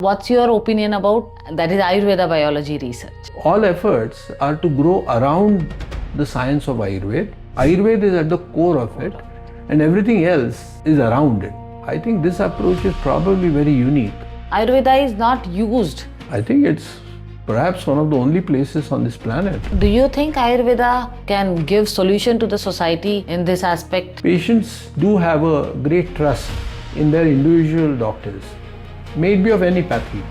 What's your opinion about that is Ayurveda biology research? All efforts are to grow around the science of Ayurveda. Ayurveda is at the core of it and everything else is around it. I think this approach is probably very unique. Ayurveda is not used. I think it's perhaps one of the only places on this planet. Do you think Ayurveda can give solution to the society in this aspect? Patients do have a great trust in their individual doctors. May it be of any pathy.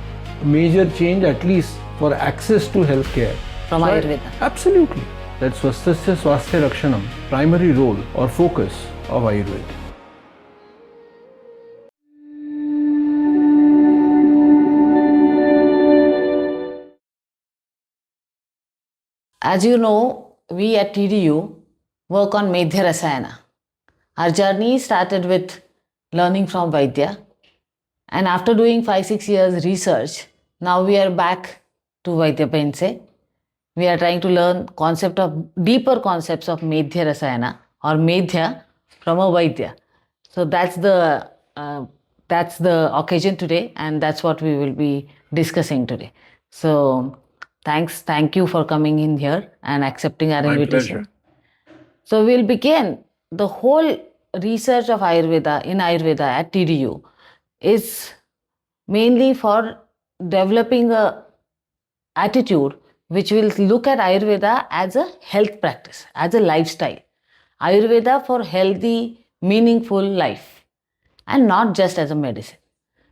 A major change at least for access to healthcare. From Ayurveda? Absolutely. That's Swasthasya Swasthya Rakshanam, primary role or focus of Ayurveda. As you know, we at TDU work on Medhya Rasayana. Our journey started with learning from Vaidya, and after doing 5-6 years research, now we are back to Vaidya Pendse. We are trying to learn deeper concepts of Medhya Rasayana or Medhya from a Vaidya. So that's the occasion today, and that's what we will be discussing today. So thank you for coming in here and accepting our invitation. Pleasure. So we'll begin. The whole research of Ayurveda in Ayurveda at TDU is mainly for developing a attitude which will look at Ayurveda as a health practice, as a lifestyle. Ayurveda for healthy, meaningful life, and not just as a medicine.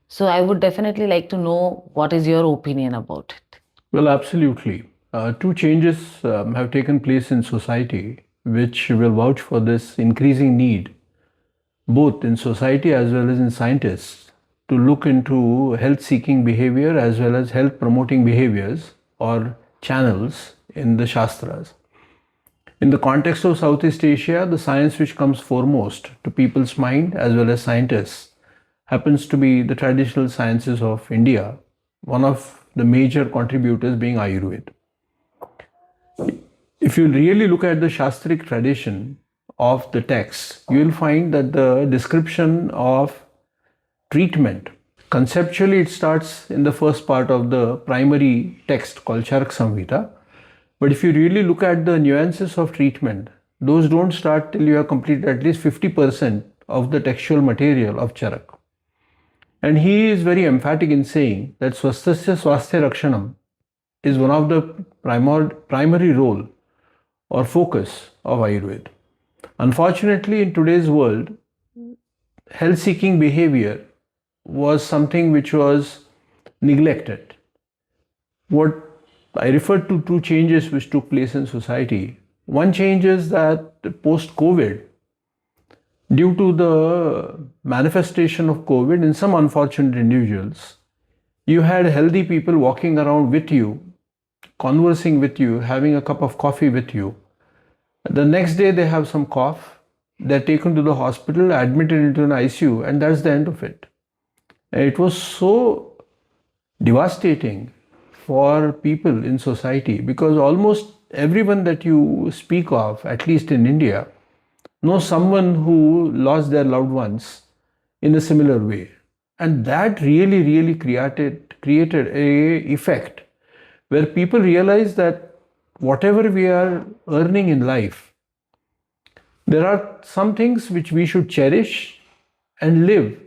So I would definitely like to know what is your opinion about it. Well, absolutely. Two changes have taken place in society which will vouch for this increasing need, both in society as well as in scientists, to look into health-seeking behavior as well as health-promoting behaviors or channels in the Shastras. In the context of Southeast Asia, the science which comes foremost to people's mind as well as scientists happens to be the traditional sciences of India, one of the major contributors being Ayurveda. If you really look at the Shastric tradition of the text, you will find that the description of treatment, conceptually it starts in the first part of the primary text called Charak Samhita. But if you really look at the nuances of treatment, those don't start till you have completed at least 50% of the textual material of Charak. And he is very emphatic in saying that Swasthasya Swasthya Rakshanam is one of the primary role or focus of Ayurveda. Unfortunately, in today's world, health-seeking behavior was something which was neglected. What I refer to two changes which took place in society. One change is that post-COVID, due to the manifestation of COVID in some unfortunate individuals, you had healthy people walking around with you, conversing with you, having a cup of coffee with you. The next day they have some cough, they're taken to the hospital, admitted into an ICU, and that's the end of it. And it was so devastating for people in society because almost everyone that you speak of, at least in India, knows someone who lost their loved ones in a similar way. And that really created a effect where people realize that whatever we are earning in life, there are some things which we should cherish and live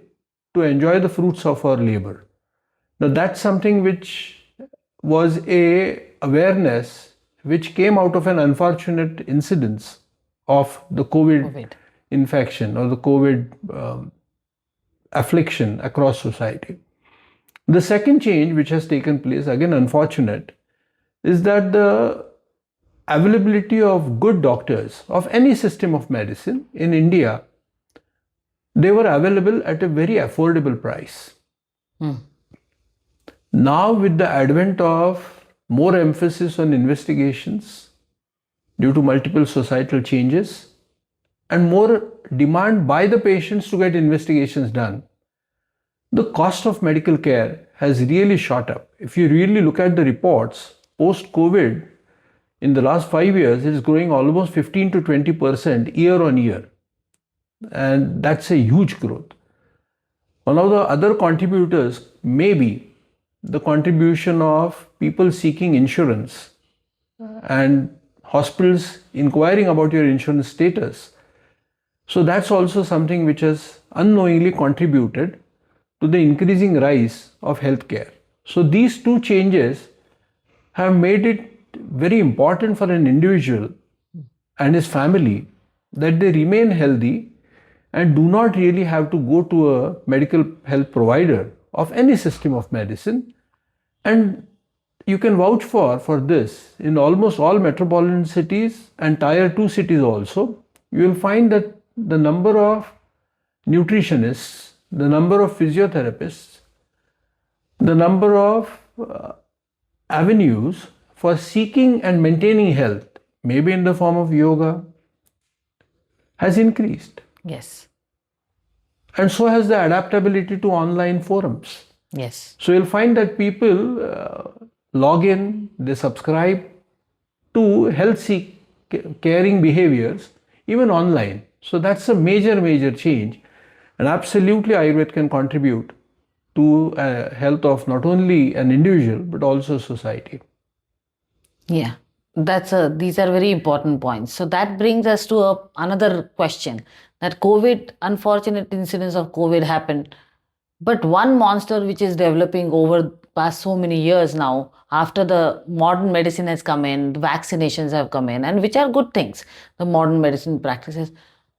to enjoy the fruits of our labor. Now that's something which was a awareness which came out of an unfortunate incidence of the COVID infection or the COVID affliction across society. The second change which has taken place, again unfortunate, is that the availability of good doctors of any system of medicine in India, they were available at a very affordable price. Now with the advent of more emphasis on investigations due to multiple societal changes and more demand by the patients to get investigations done, the cost of medical care has really shot up. If you really look at the reports, post-COVID, in the last 5 years, it is growing almost 15 to 20% year on year. And that's a huge growth. One of the other contributors may be the contribution of people seeking insurance and hospitals inquiring about your insurance status. So that's also something which has unknowingly contributed to the increasing rise of healthcare. So these two changes have made it very important for an individual and his family that they remain healthy and do not really have to go to a medical health provider of any system of medicine. And you can vouch for this in almost all metropolitan cities and tier 2 cities also. You will find that the number of nutritionists, the number of physiotherapists, the number of avenues for seeking and maintaining health, maybe in the form of yoga, has increased. Yes. And so has the adaptability to online forums. Yes. So you'll find that people log in, they subscribe to health caring behaviors, even online. So that's a major change. And absolutely Ayurveda can contribute to health of not only an individual, but also society. Yeah, these are very important points. So that brings us to another question, that COVID, unfortunate incidents of COVID happened. But one monster which is developing over past so many years now, after the modern medicine has come in, the vaccinations have come in, and which are good things, the modern medicine practices,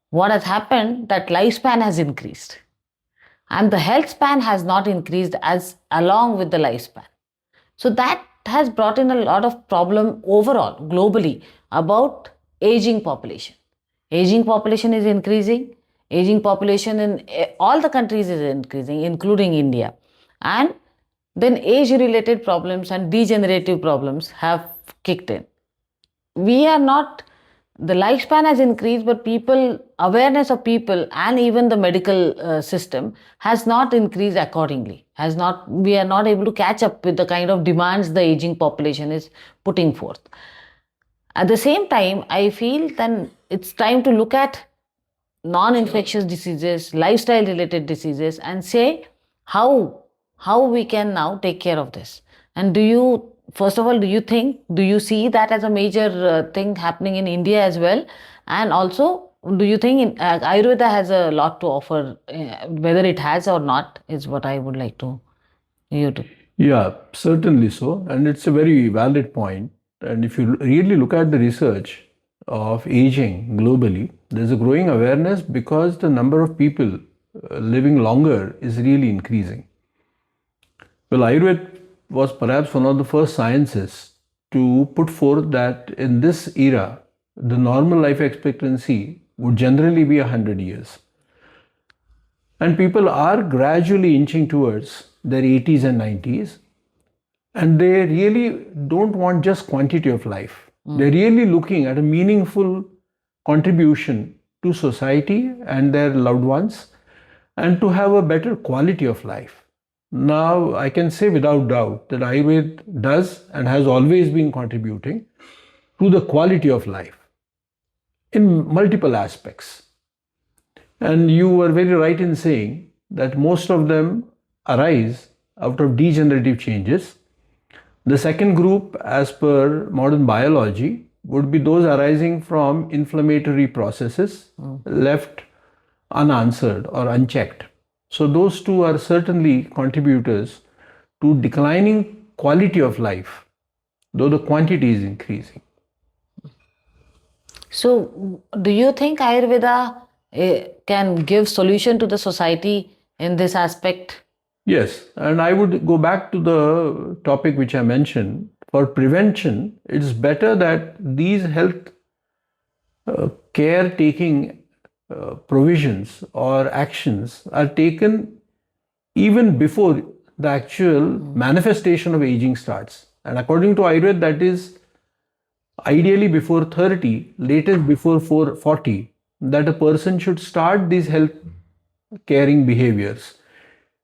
what has happened, that lifespan has increased. And the health span has not increased as along with the lifespan. So that has brought in a lot of problem overall, globally, about aging population. Aging population is increasing. Aging population in all the countries is increasing, including India. And then age-related problems and degenerative problems have kicked in. The lifespan has increased, but awareness of people and even the medical system has not increased accordingly. We are not able to catch up with the kind of demands the aging population is putting forth. At the same time, I feel then it's time to look at non-infectious diseases, lifestyle-related diseases, and say how we can now take care of this. And first of all, do you see that as a major thing happening in India as well? And also, do you think Ayurveda has a lot to offer? Whether it has or not is what I would like you to. Yeah, certainly so. And it's a very valid point. And if you really look at the research of aging globally, there's a growing awareness because the number of people living longer is really increasing. Well, Ayurveda was perhaps one of the first sciences to put forth that in this era, the normal life expectancy would generally be 100 years. And people are gradually inching towards their 80s and 90s. And they really don't want just quantity of life. They're really looking at a meaningful contribution to society and their loved ones, and to have a better quality of life. Now, I can say without doubt that Ayurveda does and has always been contributing to the quality of life in multiple aspects. And you were very right in saying that most of them arise out of degenerative changes. The second group, as per modern biology, would be those arising from inflammatory processes left unanswered or unchecked. So those two are certainly contributors to declining quality of life, though the quantity is increasing. So do you think Ayurveda can give solution to the society in this aspect? Yes, and I would go back to the topic which I mentioned. For prevention, it's better that these health caretaking provisions or actions are taken even before the actual manifestation of aging starts. And according to Ayurveda, that is ideally before 30, latest before 40, that a person should start these health caring behaviors.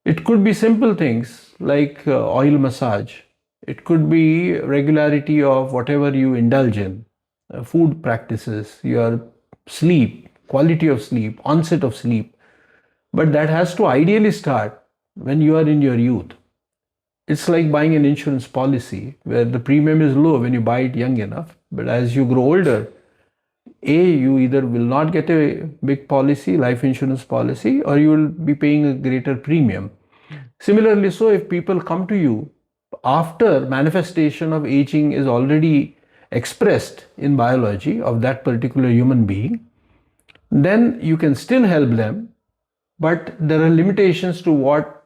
It could be simple things like oil massage. It could be regularity of whatever you indulge in, food practices, your sleep, quality of sleep, onset of sleep. But that has to ideally start when you are in your youth. it's like buying an insurance policy where the premium is low when you buy it young enough, but as you grow older, you either will not get a big policy, life insurance policy, or you will be paying a greater premium. Similarly, so if people come to you after manifestation of aging is already expressed in biology of that particular human being, then you can still help them, but there are limitations to what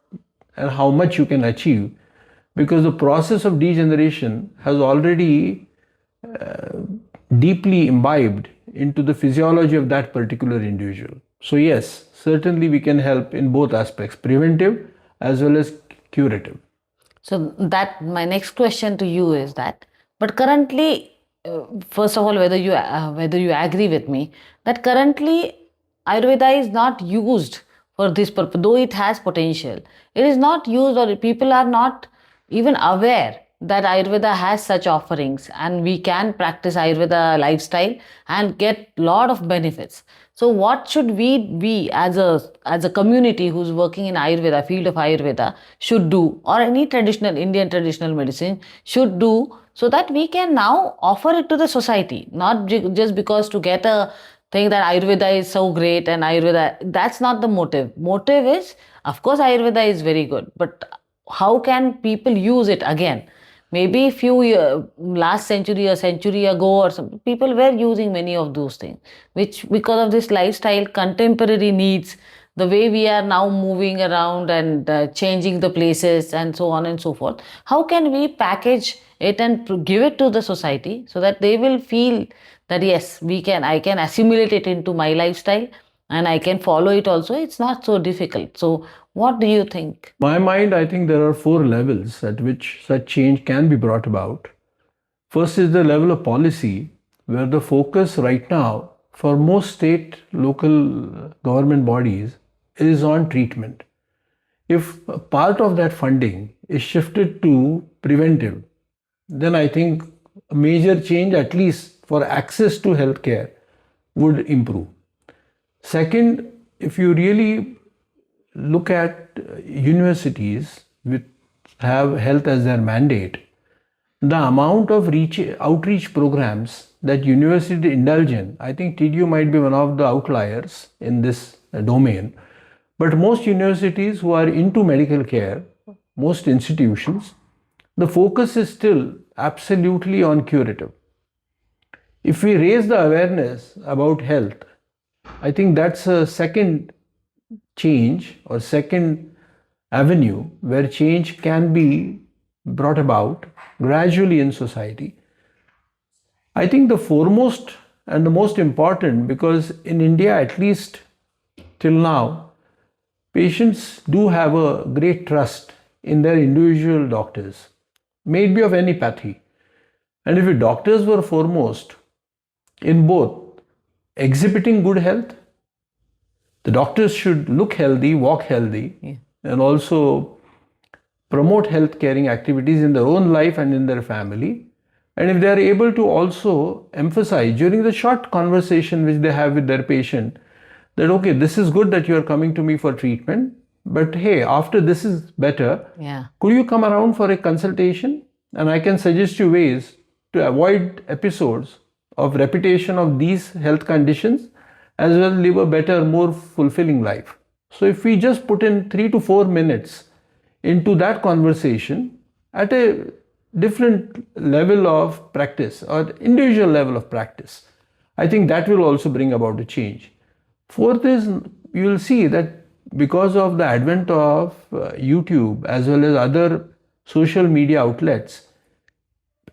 and how much you can achieve, because the process of degeneration has already deeply imbibed into the physiology of that particular individual. So yes, certainly we can help in both aspects, preventive as well as curative. So that my next question to you is that, but currently, first of all, whether you agree with me that currently Ayurveda is not used for this purpose, though it has potential. It is not used, or people are not even aware that Ayurveda has such offerings, and we can practice Ayurveda lifestyle and get lot of benefits. So what should we as a community who's working in Ayurveda, field of Ayurveda, should do, or any traditional Indian traditional medicine should do, so that we can now offer it to the society, not just because to get a thing that Ayurveda is so great and Ayurveda, that's not the motive. Motive is, of course, Ayurveda is very good, but how can people use it again? Maybe last century, a century ago or something, people were using many of those things, which because of this lifestyle, contemporary needs, the way we are now moving around and changing the places and so on and so forth, how can we package it and give it to the society so that they will feel that yes, I can assimilate it into my lifestyle and I can follow it also. It's not so difficult. So what do you think? In my mind, I think there are 4 levels at which such change can be brought about. First is the level of policy, where the focus right now for most state, local government bodies is on treatment. If part of that funding is shifted to preventive, then I think a major change, at least for access to healthcare, would improve. Second, if you really look at universities which have health as their mandate, the amount of outreach programs that university indulge in, I think TDU might be one of the outliers in this domain. But most universities who are into medical care, most institutions, the focus is still absolutely on curative. If we raise the awareness about health, I think that's a second change or second avenue where change can be brought about gradually in society. I think the foremost and the most important, because in India, at least till now, patients do have a great trust in their individual doctors, may it be of any pathy. And if the doctors were foremost in both exhibiting good health, the doctors should look healthy, walk healthy, and also promote health caring activities in their own life and in their family. And if they are able to also emphasize during the short conversation which they have with their patient that, okay, this is good that you are coming to me for treatment, but hey, after this is better, could you come around for a consultation? And I can suggest you ways to avoid episodes of repetition of these health conditions, as well as live a better, more fulfilling life. So if we just put in 3 to 4 minutes into that conversation at a different level of practice or individual level of practice, I think that will also bring about a change. Fourth is, you will see that because of the advent of YouTube as well as other social media outlets,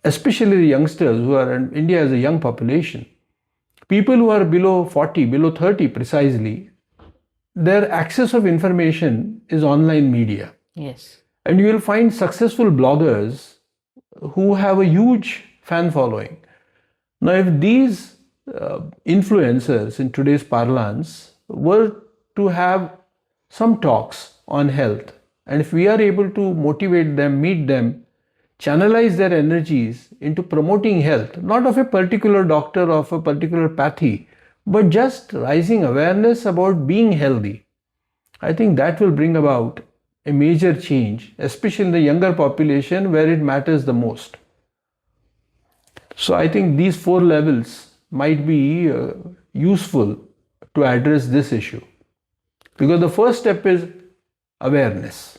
especially the youngsters who are in India as a young population, people who are below 40, below 30 precisely, their access of information is online media. Yes. And you will find successful bloggers who have a huge fan following. Now, if these influencers in today's parlance were to have some talks on health, and if we are able to motivate them, meet them, channelize their energies into promoting health, not of a particular doctor, of a particular pathy, but just raising awareness about being healthy, I think that will bring about a major change, especially in the younger population where it matters the most. So I think these 4 levels might be useful to address this issue. Because the first step is awareness.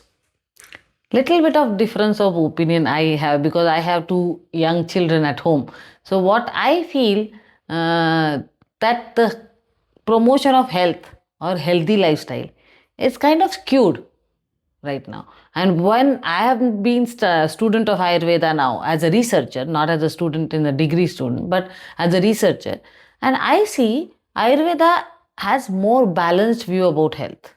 Little bit of difference of opinion I have, because I have 2 young children at home. So what I feel, that the promotion of health or healthy lifestyle is kind of skewed right now. And when I have been student of Ayurveda now as a researcher, not as a student in a degree student, but as a researcher, and I see Ayurveda has more balanced view about health.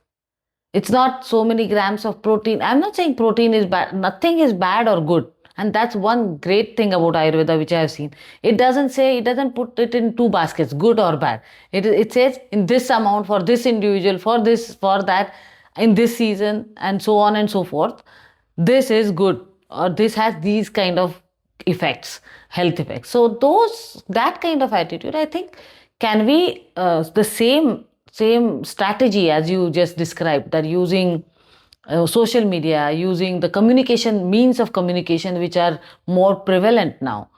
It's not so many grams of protein. I'm not saying protein is bad. Nothing is bad or good. And that's one great thing about Ayurveda which I have seen. It doesn't put it in 2 baskets, good or bad. It says in this amount for this individual, for this, for that, in this season, and so on and so forth. This is good, or this has these kind of effects, health effects. So that kind of attitude, I think, can be the same strategy as you just described, that using social media, using the means of communication which are more prevalent now.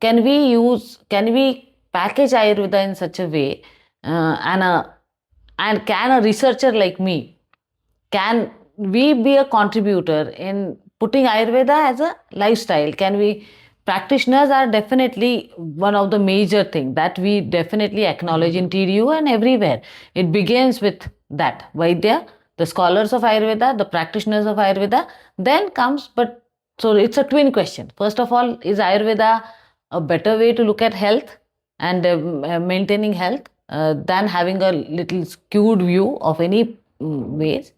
Can we package Ayurveda in such a way, and can a researcher like me, can we be a contributor in putting Ayurveda as a lifestyle? Practitioners are definitely one of the major things that we definitely acknowledge in TDU and everywhere. It begins with that, Vaidya, the scholars of Ayurveda, the practitioners of Ayurveda, then comes, so it's a twin question. First of all, is Ayurveda a better way to look at health and maintaining health than having a little skewed view of any ways?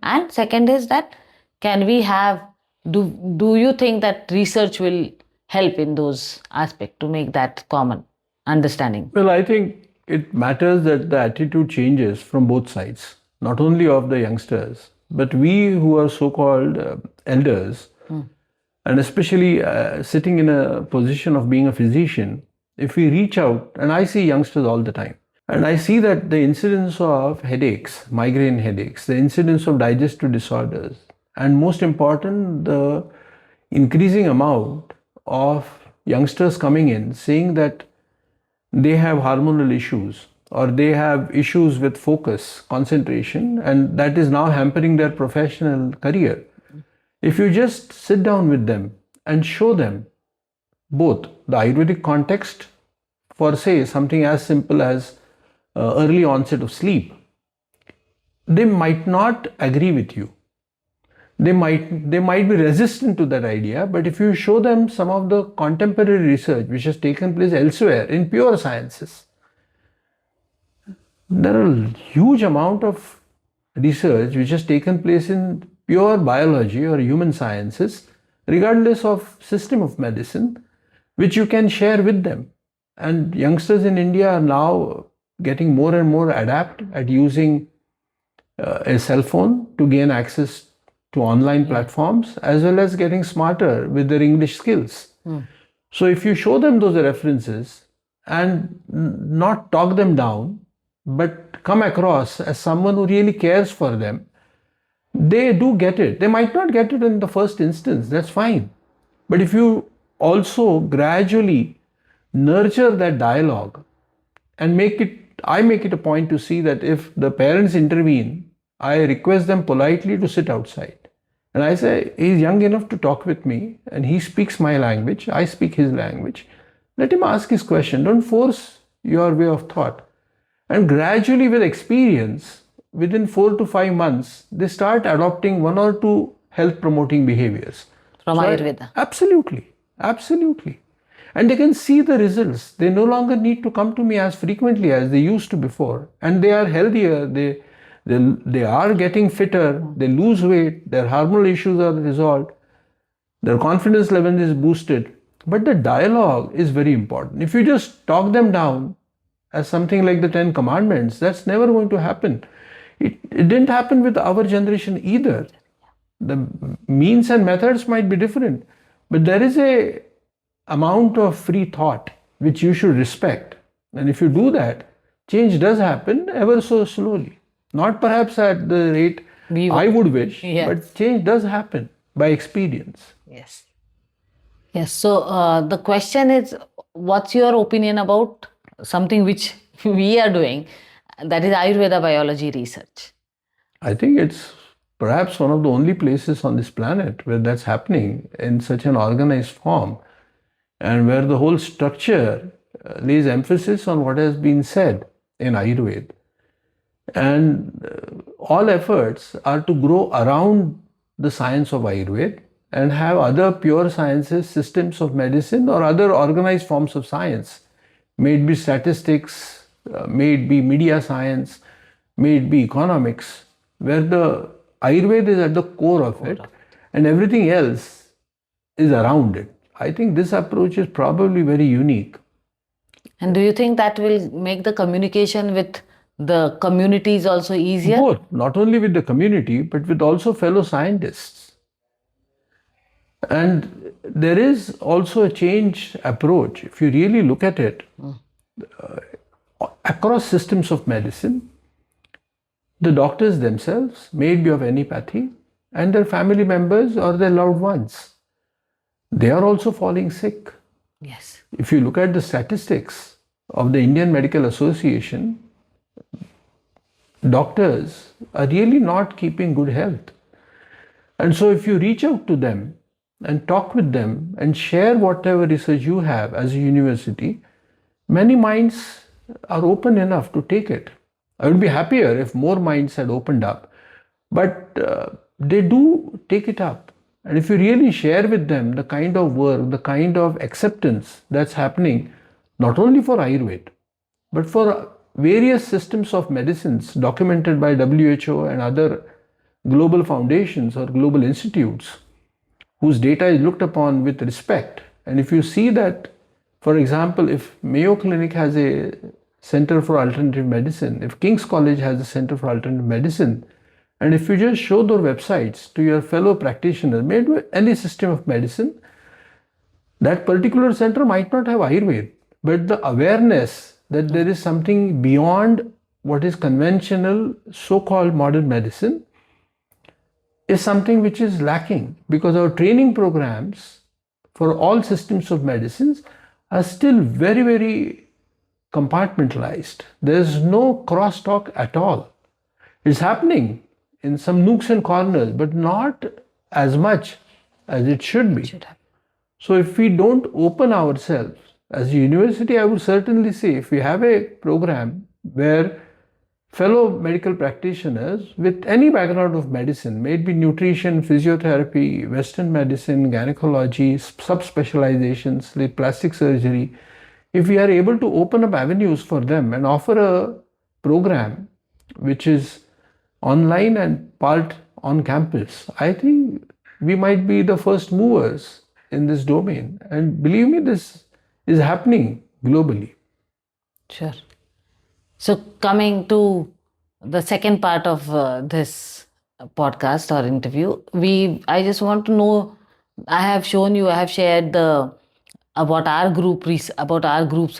And second is that, do you think that research will help in those aspects to make that common understanding? Well, I think it matters that the attitude changes from both sides, not only of the youngsters, but we who are so-called elders, and especially sitting in a position of being a physician, if we reach out, and I see youngsters all the time, and I see that the incidence of headaches, migraine headaches, the incidence of digestive disorders, and most important, the increasing amount of youngsters coming in saying that they have hormonal issues or they have issues with focus, concentration, and that is now hampering their professional career. If you just sit down with them and show them both the Ayurvedic context for, say, something as simple as early onset of sleep, they might not agree with you. They might be resistant to that idea, but if you show them some of the contemporary research which has taken place elsewhere in pure sciences, there are a huge amount of research which has taken place in pure biology or human sciences, regardless of system of medicine, which you can share with them. And youngsters in India are now getting more and more adept at using a cell phone to gain access to online platforms, as well as getting smarter with their English skills. So if you show them those references and not talk them down, but come across as someone who really cares for them, they do get it. They might not get it in the first instance, that's fine. But if you also gradually nurture that dialogue and I make it a point to see that if the parents intervene, I request them politely to sit outside. And I say, he's young enough to talk with me and he speaks my language, I speak his language. Let him ask his question. Don't force your way of thought. And gradually, with experience, within 4 to 5 months, they start adopting 1 or 2 health promoting behaviors. From Ayurveda. Absolutely. And they can see the results. They no longer need to come to me as frequently as they used to before. And they are healthier. They are getting fitter, they lose weight, their hormonal issues are resolved, their confidence level is boosted. But the dialogue is very important. If you just talk them down as something like the 10 commandments, that's never going to happen. It didn't happen with our generation either. The means and methods might be different, but there is a amount of free thought which you should respect. And if you do that, change does happen ever so slowly. Not perhaps at the rate I would wish, Yes. but change does happen by experience. Yes. Yes. So the question is, what's your opinion about something which we are doing, that is Ayurveda biology research? I think it's perhaps one of the only places on this planet where that's happening in such an organized form, and where the whole structure lays emphasis on what has been said in Ayurveda. And all efforts are to grow around the science of Ayurveda and have other pure sciences, systems of medicine, or other organized forms of science, may it be statistics, may it be media science, may it be economics, where the Ayurveda is at the core of it and everything else is around it. I think this approach is probably very unique. And do you think that will make the communication with the communities also easier? Both, not only with the community, but with also fellow scientists. And there is also a changed approach. If you really look at it, across systems of medicine, the doctors themselves, may it be of any pathy, and their family members or their loved ones, they are also falling sick. Yes. If you look at the statistics of the Indian Medical Association, doctors are really not keeping good health. And so if you reach out to them and talk with them and share whatever research you have as a university, many minds are open enough to take it. I would be happier if more minds had opened up, but they do take it up. And if you really share with them the kind of work, the kind of acceptance that's happening, not only for Ayurveda, but for various systems of medicines documented by WHO and other global foundations or global institutes, whose data is looked upon with respect. And if you see that, for example, if Mayo Clinic has a Center for Alternative Medicine, if King's College has a Center for Alternative Medicine, and if you just show their websites to your fellow practitioners, made with any system of medicine, that particular center might not have Ayurveda, but the awareness that there is something beyond what is conventional so-called modern medicine is something which is lacking, because our training programs for all systems of medicines are still very, very compartmentalized. There's no crosstalk at all. It's happening in some nooks and corners, but not as much as it should be. So if we don't open ourselves as a university, I would certainly say if we have a program where fellow medical practitioners with any background of medicine, may it be nutrition, physiotherapy, Western medicine, gynecology, subspecializations like plastic surgery, if we are able to open up avenues for them and offer a program which is online and part on campus, I think we might be the first movers in this domain. And believe me, this is happening globally. Sure. So coming to the second part of this podcast or interview, I just want to know, I have shared about our group's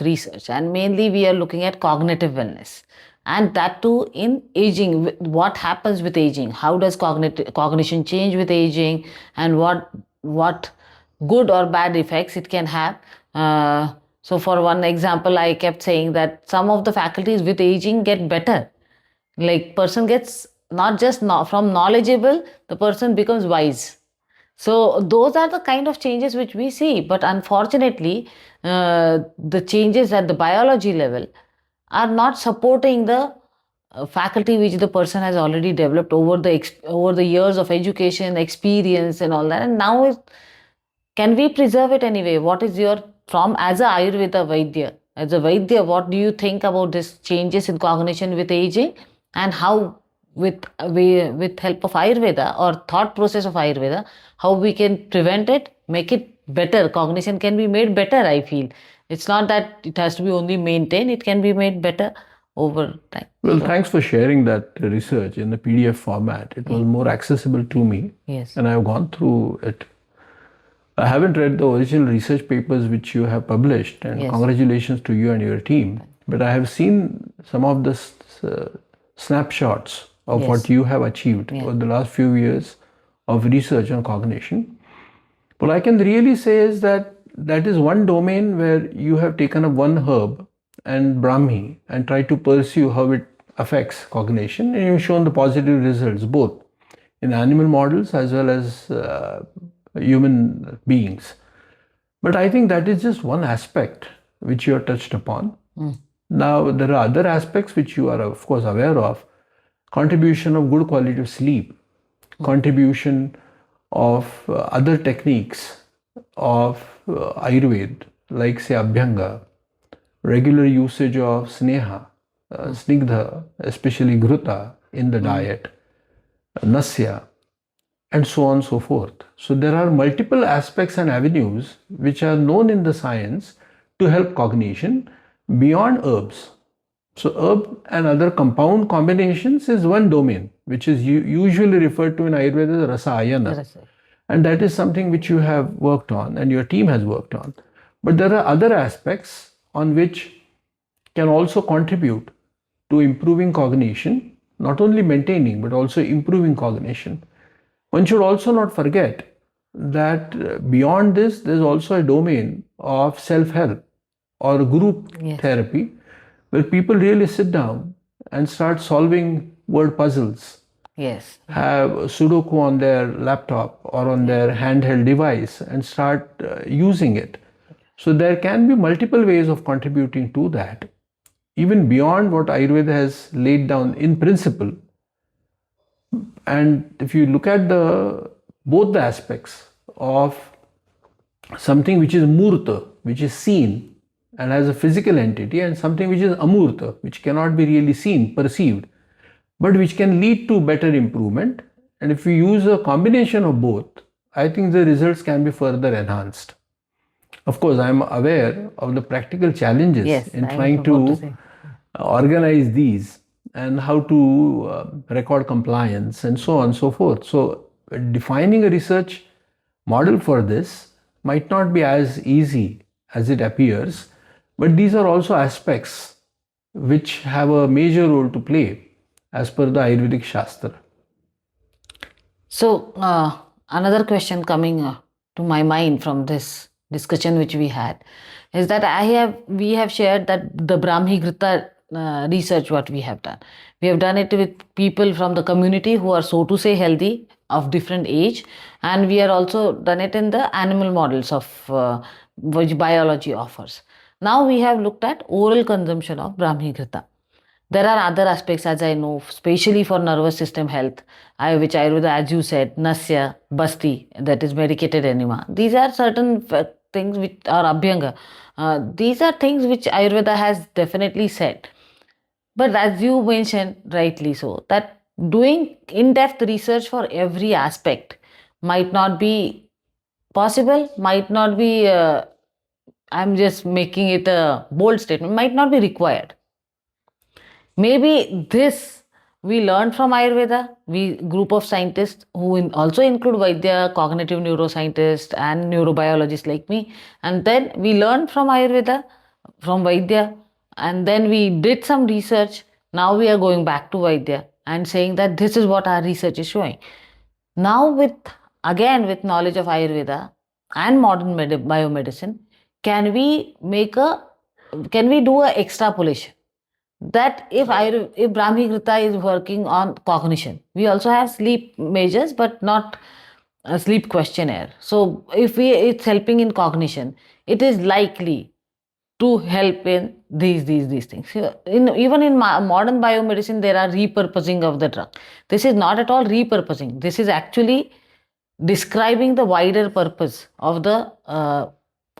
research, and mainly we are looking at cognitive wellness, and that too in aging. What happens with aging? How does cognition change with aging, and what good or bad effects it can have? So for one example, I kept saying that some of the faculties with aging get better. Like person gets not just from knowledgeable, the person becomes wise. So those are the kind of changes which we see. But unfortunately, the changes at the biology level are not supporting the faculty which the person has already developed over the years of education, experience and all that. And now can we preserve it anyway? What is your, as a Ayurveda Vaidya, as a Vaidya, what do you think about these changes in cognition with aging, and how with help of Ayurveda or thought process of Ayurveda, how we can prevent it, make it better? Cognition can be made better, I feel. It's not that it has to be only maintained, it can be made better over time. Well, thanks for sharing that research in the PDF format. It was more accessible to me. Yes. And I have gone through it. I haven't read the original research papers which you have published, and congratulations to you and your team. But I have seen some of the snapshots of Yes. what you have achieved Yeah. over the last few years of research on cognition. What I can really say is that that is one domain where you have taken up one herb and Brahmi and tried to pursue how it affects cognition, and you've shown the positive results both in animal models as well as human beings. But I think that is just one aspect which you have touched upon. Now, there are other aspects which you are, of course, aware of. Contribution of good quality of sleep, contribution of other techniques of Ayurveda, like say Abhyanga, regular usage of Sneha, Snigdha, especially Ghruta in the diet, Nasya, and so on and so forth. So there are multiple aspects and avenues which are known in the science to help cognition beyond herbs. So herb and other compound combinations is one domain which is usually referred to in Ayurveda as Rasayana. And that is something which you have worked on and your team has worked on. But there are other aspects on which can also contribute to improving cognition, not only maintaining but also improving cognition. One should also not forget that beyond this, there's also a domain of self-help or group therapy where people really sit down and start solving word puzzles. Yes. Have Sudoku on their laptop or on their handheld device and start using it. So there can be multiple ways of contributing to that, even beyond what Ayurveda has laid down in principle. And if you look at both the aspects of something which is murta, which is seen and has a physical entity, and something which is amurta, which cannot be really seen, perceived, but which can lead to better improvement. And if you use a combination of both, I think the results can be further enhanced. Of course, I am aware of the practical challenges in trying to organize these and how to record compliance and so on and so forth. So defining a research model for this might not be as easy as it appears, but these are also aspects which have a major role to play as per the Ayurvedic Shastra. So another question coming to my mind from this discussion which we had is that we have shared that the Brahmi Grita research what we have done. We have done it with people from the community who are, so to say, healthy of different age, and we are also done it in the animal models of which biology offers. Now we have looked at oral consumption of Brahmi Grita. There are other aspects, as I know, especially for nervous system health, which Ayurveda, as you said, Nasya, Basti, that is medicated enema. These are certain things which are Abhyanga. These are things which Ayurveda has definitely said. But as you mentioned, rightly so, that doing in-depth research for every aspect might not be possible, might not be, I'm just making it a bold statement, might not be required. Maybe this we learned from Ayurveda, we group of scientists who also include Vaidya, cognitive neuroscientists and neurobiologists like me, and then we learned from Ayurveda, from Vaidya, and then we did some research. Now we are going back to Vaidya and saying that this is what our research is showing. Now with knowledge of Ayurveda and modern biomedicine, can we do a extrapolation? That if Brahmi Grita is working on cognition, we also have sleep measures, but not a sleep questionnaire. So if it's helping in cognition, it is likely to help in these things. Even in modern biomedicine, there are repurposing of the drug. This is not at all repurposing. This is actually describing the wider purpose of the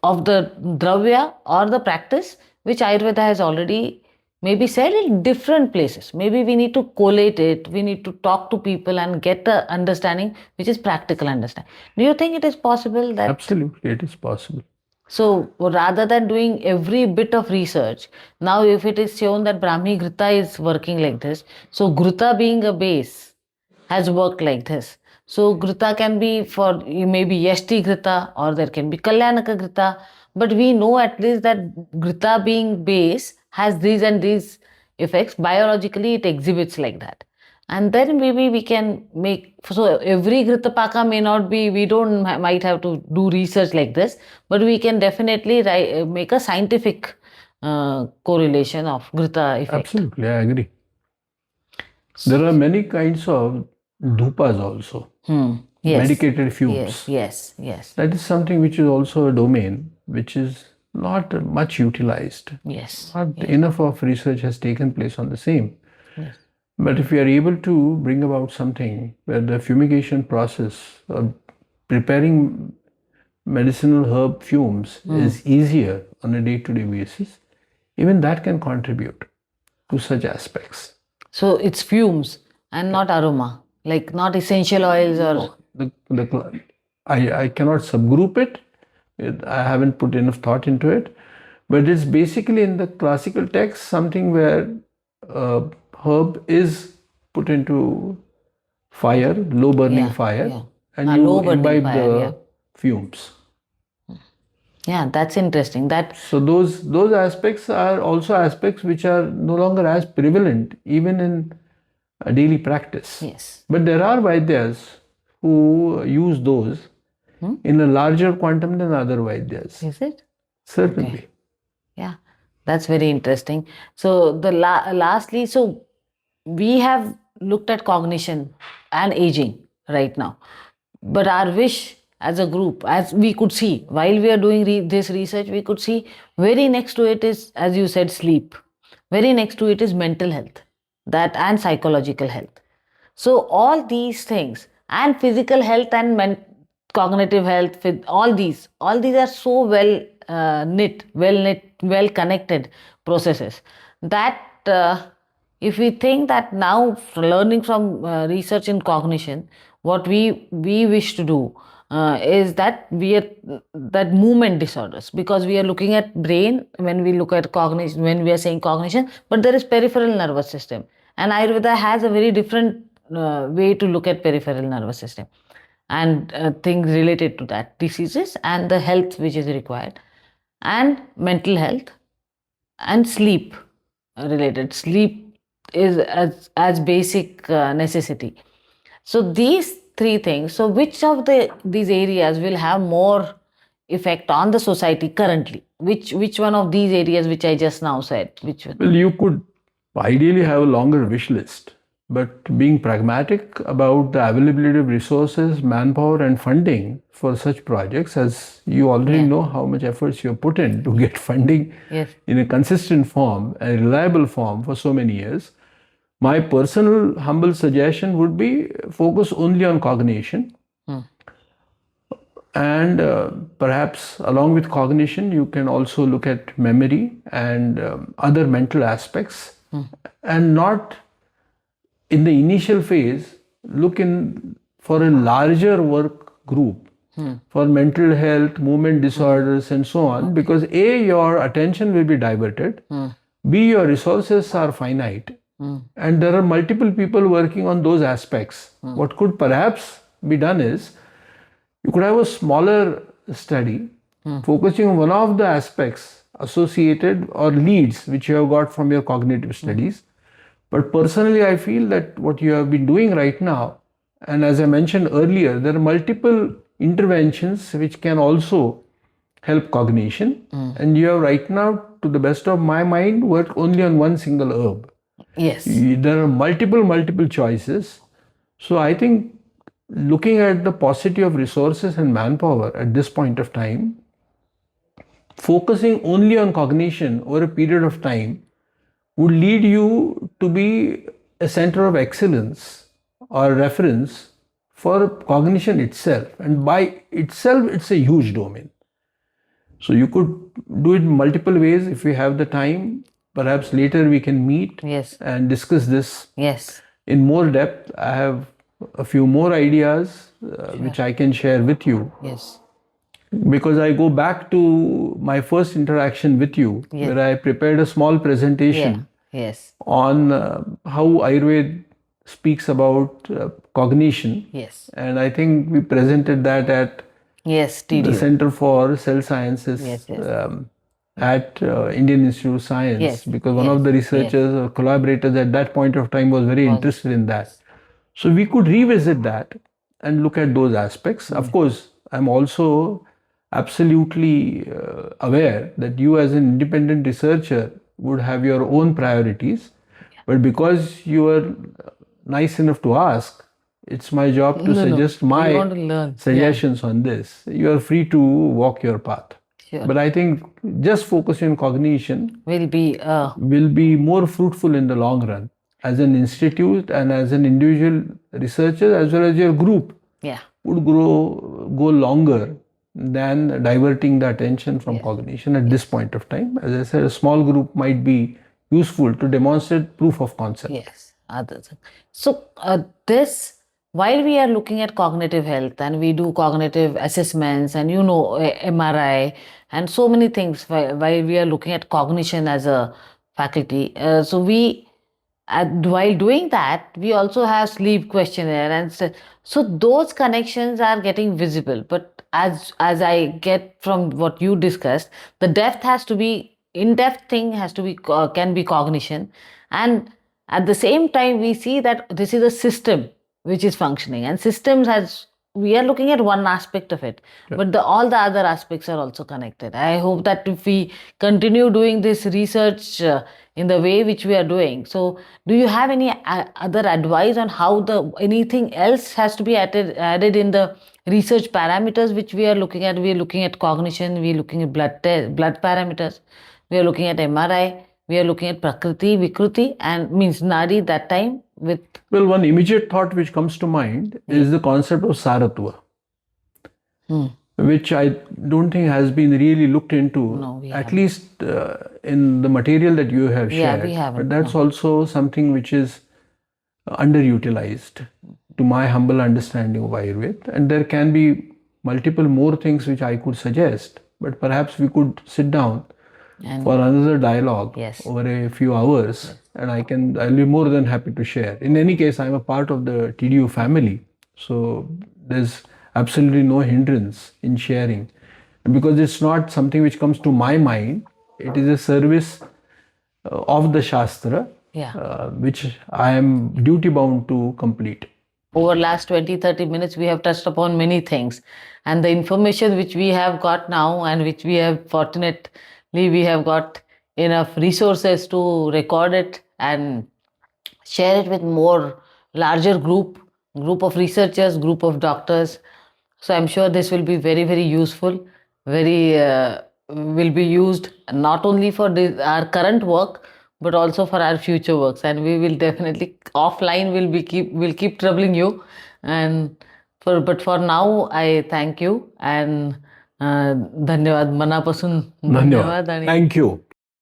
dravya or the practice, which Ayurveda has already maybe said in different places. Maybe we need to collate it, we need to talk to people and get the understanding which is practical understanding. Do you think it is possible that? Absolutely, it is possible. So rather than doing every bit of research, now if it is shown that Brahmi Grita is working like this, so Grita being a base has worked like this. So Grita can be for maybe Yashti Grita or there can be Kalyanaka Grita, but we know at least that Grita being base has these and these effects. Biologically, it exhibits like that. And then maybe we can make, so every Gritapaka may not be, we don't might have to do research like this, but we can definitely make a scientific correlation of Grita effect. Absolutely, I agree. There are many kinds of dhupas also, Yes. medicated fumes. Yes. That is something which is also a domain which is not much utilized. Yes. Not enough of research has taken place on the same. Yes. But if we are able to bring about something where the fumigation process or preparing medicinal herb fumes is easier on a day-to-day basis, even that can contribute to such aspects. So it's fumes and not aroma, like not essential oils or... I cannot subgroup it. I haven't put enough thought into it. But it's basically in the classical text something where herb is put into fire, low burning fire, and you imbibe the fumes. Yeah, that's interesting. So those aspects are also aspects which are no longer as prevalent even in a daily practice. Yes. But there are Vaidyas who use those in a larger quantum than other Vaidyas. Is it? Certainly. Okay. Yeah, that's very interesting. So the lastly, so we have looked at cognition and aging right now, but our wish as a group, as we could see while we are doing this research, we could see very next to it is, as you said, sleep. Very next to it is mental health, that and psychological health. So all these things, and physical health and cognitive health, all these are so well connected processes that if we think that now learning from research in cognition, what we wish to do is that that movement disorders, because we are looking at brain when we look at cognition, when we are saying cognition, but there is peripheral nervous system, and Ayurveda has a very different way to look at peripheral nervous system and things related to that, diseases and the health which is required, and mental health and sleep related. Sleep is as basic necessity. So these three things. So which of these areas will have more effect on the society currently? Which one of these areas which I just now said? Which one? Well, you could ideally have a longer wish list, but being pragmatic about the availability of resources, manpower, and funding for such projects, as you already know how much efforts you have put in to get funding in a consistent form, a reliable form for so many years. My personal humble suggestion would be focus only on cognition. And perhaps along with cognition, you can also look at memory and other mental aspects, and not in the initial phase look in for a larger work group for mental health, movement disorders, and so on, because A, your attention will be diverted, B, your resources are finite, and there are multiple people working on those aspects. What could perhaps be done is you could have a smaller study focusing on one of the aspects associated or leads which you have got from your cognitive studies. But personally, I feel that what you have been doing right now, and as I mentioned earlier, there are multiple interventions which can also help cognition. And you have right now, to the best of my mind, worked only on one single herb. Yes. There are multiple choices. So I think looking at the paucity of resources and manpower at this point of time, focusing only on cognition over a period of time would lead you to be a center of excellence or reference for cognition itself. And by itself, it's a huge domain. So you could do it multiple ways if we have the time. Perhaps later we can meet and discuss this in more depth. I have a few more ideas which I can share with you. Yes. Because I go back to my first interaction with you, where I prepared a small presentation on how Ayurveda speaks about cognition. Yes. And I think we presented that at the Center for Cell Sciences at Indian Institute of Science, Yes, because one yes, of the researchers or collaborators at that point of time was very interested in that. So we could revisit that and look at those aspects. Of course, I'm also absolutely aware that you as an independent researcher would have your own priorities, but because you are nice enough to ask, it's my job to suggest We my want to learn. suggestions on this. You are free to walk your path. Sure. But I think just focusing on cognition Will be more fruitful in the long run as an institute and as an individual researcher, as well as your group yeah. would go longer than diverting the attention from cognition at this point of time. As I said, a small group might be useful to demonstrate proof of concept. Yes. So this, while we are looking at cognitive health and we do cognitive assessments and MRI and so many things, while we are looking at cognition as a faculty, so we while doing that, we also have sleep questionnaire, and so those connections are getting visible. But as I get from what you discussed, the depth has to be in-depth thing has to be can be cognition, and at the same time we see that this is a system which is functioning, and systems has we are looking at one aspect of it, but all the other aspects are also connected. I hope that if we continue doing this research in the way which we are doing, so do you have any other advice on how anything else has to be added in the research parameters which we are looking at? We are looking at cognition, we are looking at blood parameters, we are looking at MRI, we are looking at Prakriti, Vikruti, and means Nadi that time with. Well, one immediate thought which comes to mind is the concept of Saratva, which I don't think has been really looked into, at least in the material that you have shared. We haven't. But that's also something which is underutilized to my humble understanding of Ayurveda. And there can be multiple more things which I could suggest, but perhaps we could sit down for another dialogue over a few hours, and I'll be more than happy to share. In any case, I'm a part of the TDU family, so there's absolutely no hindrance in sharing, and because it's not something which comes to my mind, it is a service of the Shastra, which I am duty bound to complete. Over last 20-30 minutes, we have touched upon many things, and the information which we have got now, and which we have fortunately we have got enough resources to record it and share it with more larger group of researchers, group of doctors. So I'm sure this will be very, very useful, will be used not only for our current work, but also for our future works. And we will definitely offline will keep troubling you. But for now, I thank you and धन्यवाद मनापासून धन्यवाद. Thank you.